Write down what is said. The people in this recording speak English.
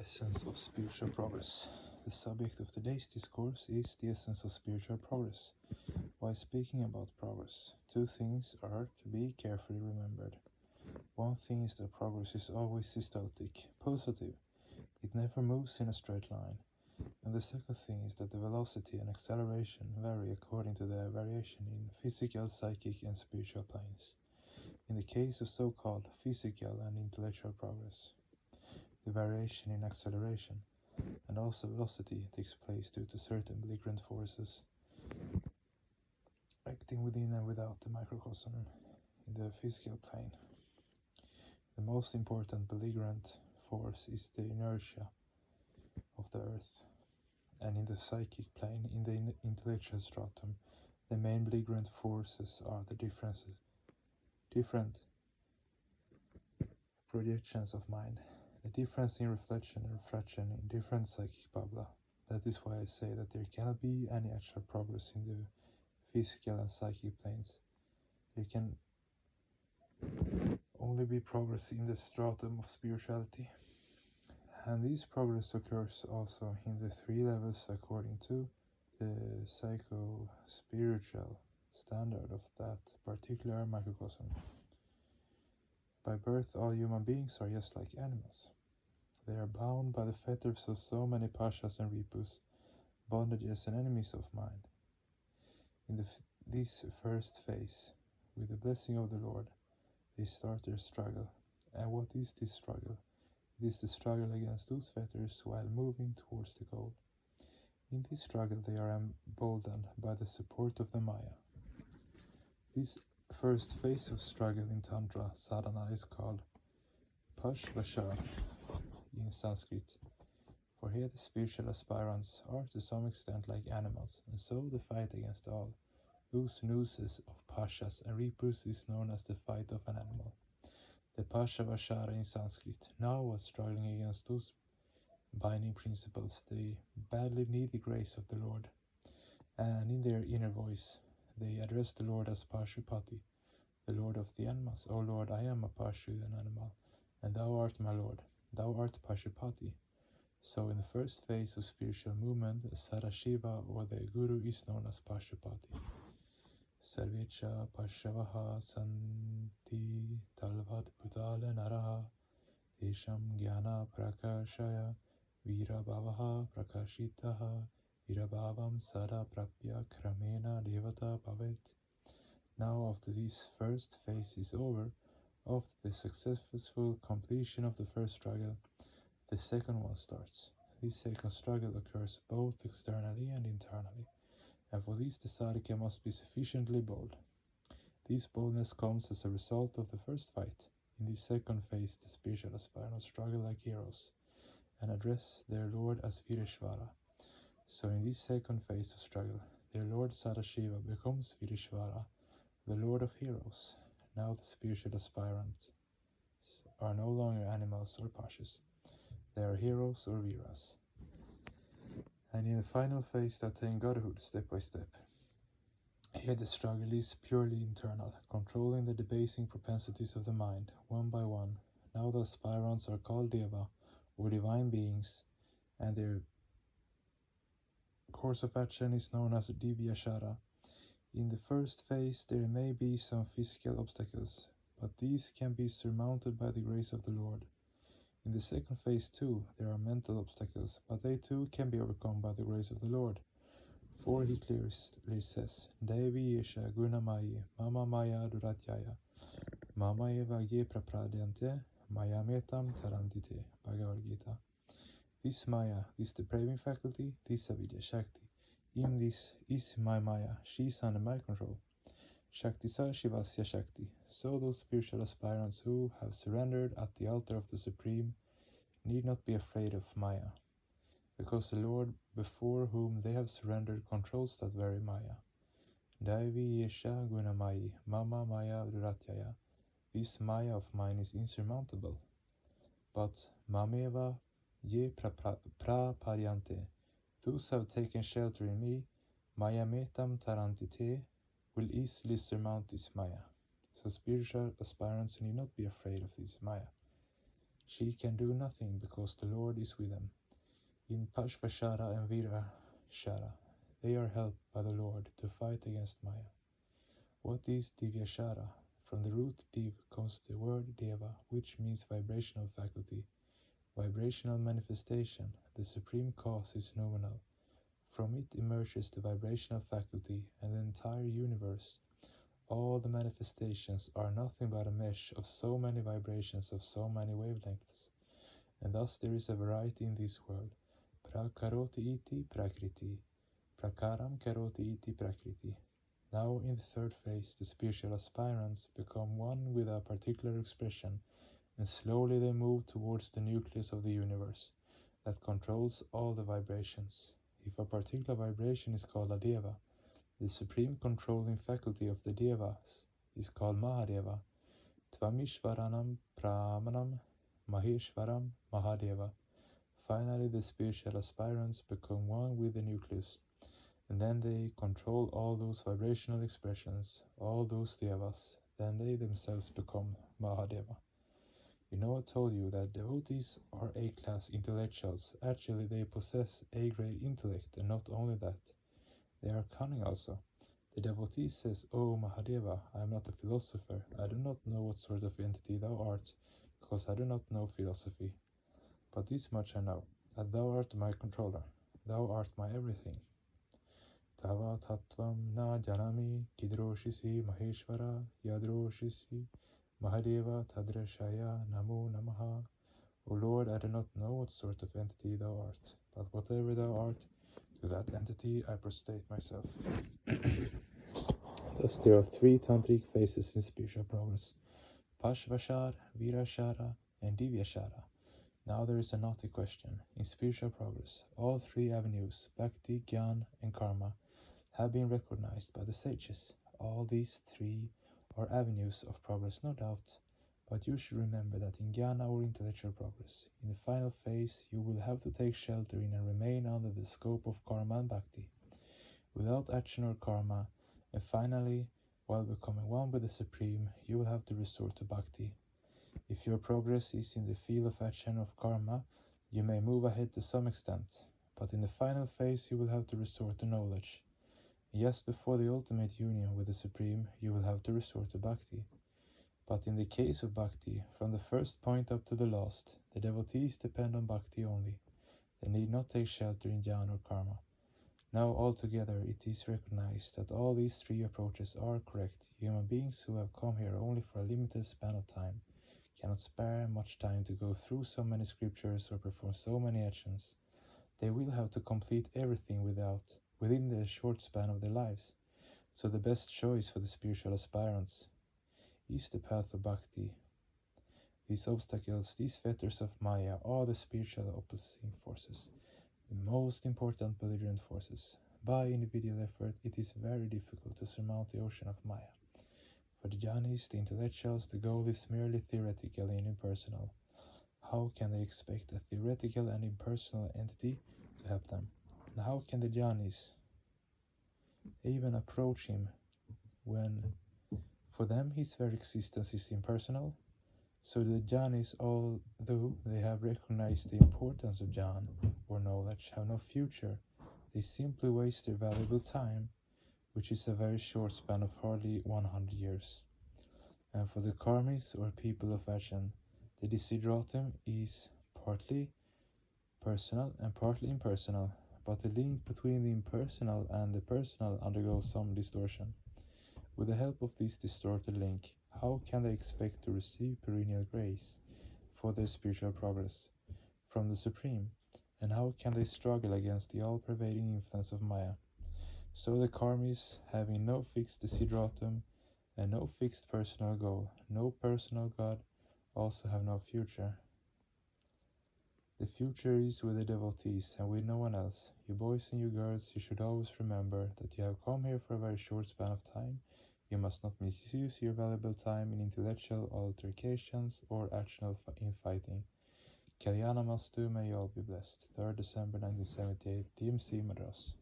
essence of spiritual progress. The subject of today's discourse is the essence of spiritual progress. While speaking about progress, two things are to be carefully remembered. One thing is that progress is always systolic, positive. It never moves in a straight line. And the second thing is that the velocity and acceleration vary according to the variation in physical, psychic, and spiritual planes. In the case of so-called physical and intellectual progress, the variation in acceleration and also velocity takes place due to certain belligerent forces acting within and without the microcosm in the physical plane. The most important belligerent force is the inertia of the earth, and in the psychic plane, in the intellectual stratum, the main belligerent forces are the different projections of mind, the difference in reflection and refraction in different psychic bubbla. That is why I say that there cannot be any actual progress in the physical and psychic planes. There can only be progress in the stratum of spirituality. And this progress occurs also in the three levels according to the psycho-spiritual standard of that particular microcosm. By birth, all human beings are just like animals. They are bound by the fetters of so many pashas and ripus, bondages and enemies of mind. In this first phase, with the blessing of the Lord, they start their struggle. And what is this struggle? It is the struggle against those fetters while moving towards the goal. In this struggle they are emboldened by the support of the Maya. This first phase of struggle in Tantra sadhana is called Pashvashara in Sanskrit, for here the spiritual aspirants are to some extent like animals, and so the fight against all those nooses of pashas and ripus is known as the fight of an animal. The Pashavashara in Sanskrit now was struggling against those binding principles, the badly need the grace of the Lord, and in their inner voice they address the Lord as Pashupati, the Lord of the animals. O Lord, I am a Pashu, an animal, and thou art my Lord, thou art Pashupati. So in the first phase of spiritual movement, Sadashiva or the Guru is known as Pashupati. Sarvecha Pashavaha Santi Talvad Bhutala Naraha Desham Jnana Prakashaya Virabhavaha Prakashitaha Virabhavam Sada Prapya Kramena Devata Bhavet. Now after this first phase is over, after the successful completion of the first struggle, the second one starts. This second struggle occurs both externally and internally, and for this the sadhaka must be sufficiently bold. This boldness comes as a result of the first fight. In this second phase, the spiritual aspirants struggle like heroes and address their Lord as Vireshvara. So in this second phase of struggle, their Lord Sadashiva becomes Vireshvara, the Lord of heroes. Now the spiritual aspirants are no longer animals or pashas. They are heroes or viras. And in the final phase they attain godhood step by step. Here the struggle is purely internal, controlling the debasing propensities of the mind, one by one. Now the aspirants are called Deva, or divine beings, and their course of action is known as Divyashara. In the first phase there may be some physical obstacles, but these can be surmounted by the grace of the Lord. In the second phase too, there are mental obstacles, but they too can be overcome by the grace of the Lord. For he clearly says, Devi Yesha Gunamayi Mama Maya Duratyaya Mama Eva Ye Prapradyante Maya Metam Tarandite. Bhagavad Gita. This Maya, this depraving faculty, this Avidya Shakti, in this is my Maya, she is under my control. Shakti Sa Shivasya Shakti. So those spiritual aspirants who have surrendered at the altar of the Supreme need not be afraid of Maya, because the Lord before whom they have surrendered controls that very Maya. Daivi Yesha Gunamayi Mama Maya Duratyaya. This Maya of mine is insurmountable. But Mameva Ye Praparyante. Those who have taken shelter in me, Maya Metam Tarantite, will easily surmount this Maya. So spiritual aspirants need not be afraid of this Maya. She can do nothing because the Lord is with them. In Pashvashara and Virashara, they are helped by the Lord to fight against Maya. What is Divyashara? From the root Div comes the word Deva, which means vibrational faculty, vibrational manifestation. The supreme cause is nominal. From it emerges the vibrational faculty and the entire universe. All the manifestations are nothing but a mesh of so many vibrations of so many wavelengths, and thus there is a variety in this world. Prakaroti iti prakriti, prakaram karoti iti prakriti. Now in the third phase, the spiritual aspirants become one with a particular expression, and slowly they move towards the nucleus of the universe that controls all the vibrations. If a particular vibration is called a deva, the supreme controlling faculty of the devas is called Mahadeva. Tvamishvaranam Pramanam Maheshwaram Mahadeva. Finally, the spiritual aspirants become one with the nucleus, and then they control all those vibrational expressions, all those devas. Then they themselves become Mahadeva. You know, I told you that devotees are A-class intellectuals. Actually, they possess A-grade intellect, and not only that, they are cunning also. The devotee says, "O Mahadeva, I am not a philosopher. I do not know what sort of entity thou art, because I do not know philosophy. But this much I know, that thou art my controller. Thou art my everything. Tava tattvam na janami kidroshisi maheshvara yadroshisi Mahadeva tadrashaya namo namaha." O Lord, I do not know what sort of entity thou art, but whatever thou art, to that entity I prostrate myself. Thus there are three tantric phases in spiritual progress: Pashvashar, Virashara, and Divyashara. Now there is a knotty question. In spiritual progress, all three avenues, Bhakti, Gyan, and Karma, have been recognized by the sages. All these three are avenues of progress, no doubt, but you should remember that in Jnana or intellectual progress, in the final phase, you will have to take shelter in and remain under the scope of Karma and Bhakti, without action or Karma, and finally, while becoming one with the Supreme, you will have to resort to Bhakti. If your progress is in the field of action of Karma, you may move ahead to some extent, but in the final phase you will have to resort to knowledge. Just before the ultimate union with the Supreme, you will have to resort to Bhakti. But in the case of Bhakti, from the first point up to the last, the devotees depend on Bhakti only. They need not take shelter in Jnana or Karma. Now altogether it is recognized that all these three approaches are correct. Human beings who have come here only for a limited span of time cannot spare much time to go through so many scriptures or perform so many actions. They will have to complete everything within the short span of their lives. So the best choice for the spiritual aspirants is the path of Bhakti. These obstacles, these fetters of Maya, are the spiritual opposing forces, the most important belligerent forces. By individual effort, it is very difficult to surmount the ocean of Maya. For the jnanis, the intellectuals, the goal is merely theoretical and impersonal. How can they expect a theoretical and impersonal entity to help them? And how can the jnanis even approach him when, for them, his very existence is impersonal? So the jnanis, although they have recognized the importance of jnana or knowledge, have no future. They simply waste their valuable time, which is a very short span of hardly 100 years. And for the karmis or people of action, the desideratum is partly personal and partly impersonal, but the link between the impersonal and the personal undergoes some distortion. With the help of this distorted link, how can they expect to receive perennial grace for their spiritual progress from the Supreme? And how can they struggle against the all-pervading influence of Maya? So the karmis, having no fixed desideratum and no fixed personal goal, no personal God, also have no future. The future is with the devotees and with no one else. You boys and you girls, you should always remember that you have come here for a very short span of time. You must not misuse your valuable time in intellectual altercations or actional infighting. Kalyana Mastu, may you all be blessed. 3rd December 1978, DMC Madras.